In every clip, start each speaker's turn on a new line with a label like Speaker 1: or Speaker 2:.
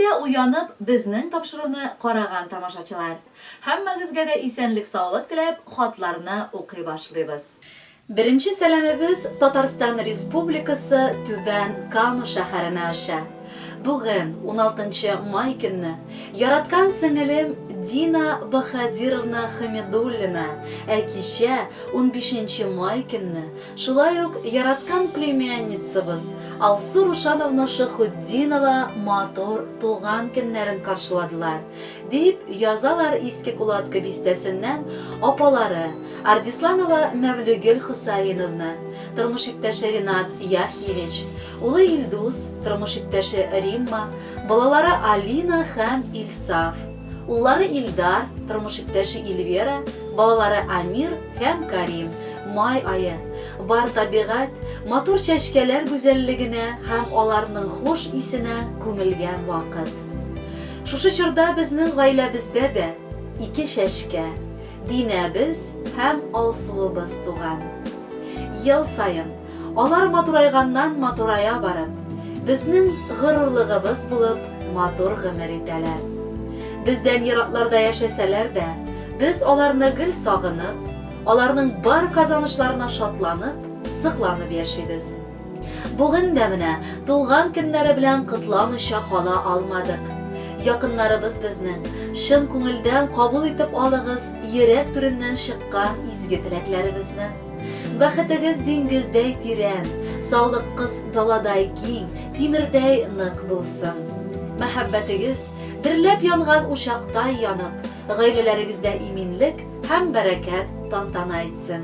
Speaker 1: Иртә уянып, безнең тапшыруны караган тамашачылар. Һәммәгезгә дә исәнлек, саулык теләп, хатларны укый башлыйбыз. Беренче сәламебез Татарстан Республикасы Түбән Кама шәһәренә аша. Бүген 16 май көнне яраткан сеңелем Дина Бахадировна Хамидуллина, кичә 15 май көнне шулай ук яраткан племянницабыз Алсу Рушановна Шахуддинова матур туган көннәрен каршыладылар, дип язалар Иске Кулатка бистәсеннән апалары Ардисланова Мәвлегөл Хусаиновна, тормыш иптәше Ринат Яхилич, улы Илдус, тормыш иптәше Римма, балалары Алина һәм Ильсаф, уллары Илдар, тормыш иптәше Эльвира, балалары Амир һәм Карим. Май айы, бар табигать, матур чәчкәләр гүзәллегенә һәм аларның хуш исенә күмелгән вакыт. Шушы чорда безнең гаиләбездә дә 2 чәчкә, Динәбез һәм Алсуыбыз туган. Ел сайын алар матурайганнан матурая барып, безнең горурлыгыбыз булып матур гомер итәләр. Бездән еракларда яшәсәләр дә, без аларны гел сагынып, аларның бар казанышларына шатланып, сыкланып яшибез. Бүген дә менә туган көннәре белән кытламыйча кала алмадык. Якыннарыбыз безнең чын күңелдән кабул итеп алыгыз йөрәк түреннән чыккан изге теләкләребезне. Бәхетегез диңгездәй тирән, саулыккыз даладай киң, тимердәй нык булсын. Мәхәббәтегез дөрләп янган учактай янып, гаиләләрегездә иминлек һәм бәрәкәт тантана итсен.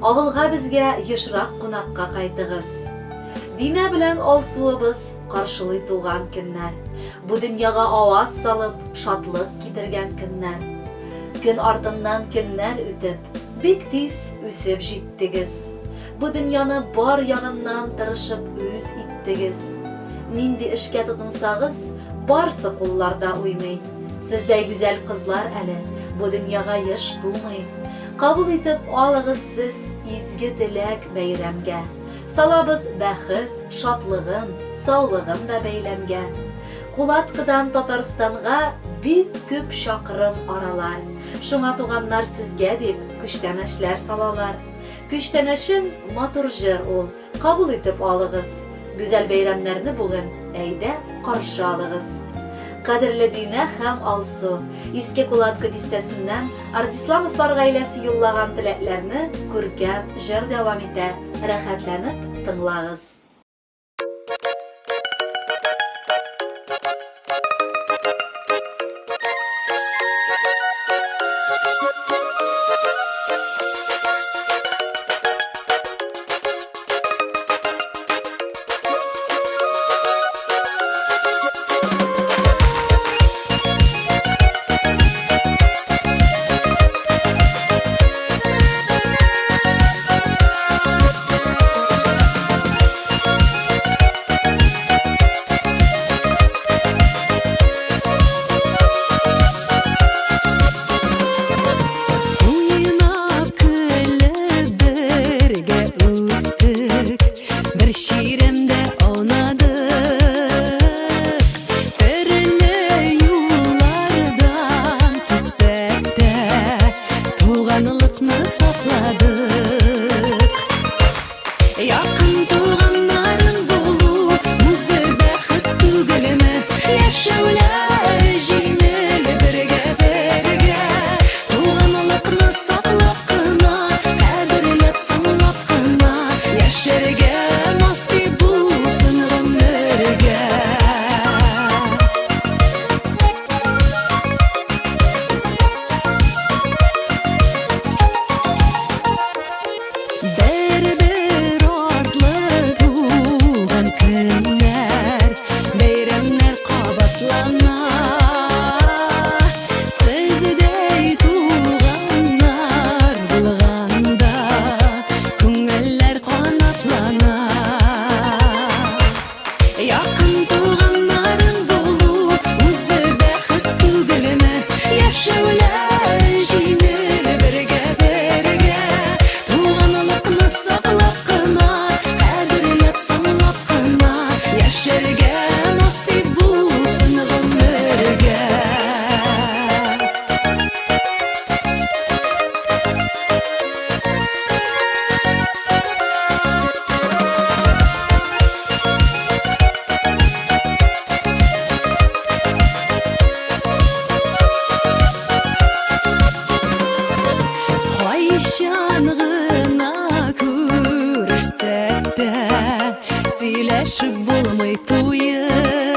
Speaker 1: Авылга безгә ешрак кунакка кайтыгыз. Динә белән Алсуыбыз каршылый туган көннәр. Бу дөньяга аваз салып, шатлык китергән көннәр. Көн артыннан көннәр үтеп, бик тиз үсеп җиттегез. Бу дөньяны бар ягыннан тырышып үз иттегез. Нинди эшкә тотынсагыз, барсы кулларда уйный. Сездәй гүзәл кызлар әле бу дөньяга еш тумый. Кабул итеп алыгыз сез изге теләк бәйрәмгә. Салабыз бәхет, шатлыгын, саулыгын да бәйләмгә. Кулаткадан Татарстанга бик күп чакрым аралар. Шуңа туганнар сезгә дип күчтәнәшләр салалар. Күчтәнәшем матур җыр ул, кабул итеп алыгыз. Гүзәл бәйрәмнәрне бүген әйдә каршы алыгыз. Кадерле Динә һәм Алсу, Иске Кулатка бистәсеннән Ардислановлар гаиләсе юллаган теләкләрне күркәм җыр дәвам итә. Рәхәтләнеп тыңлагыз.
Speaker 2: Сөйләшсәк тә, сөйләшеп булмый туеп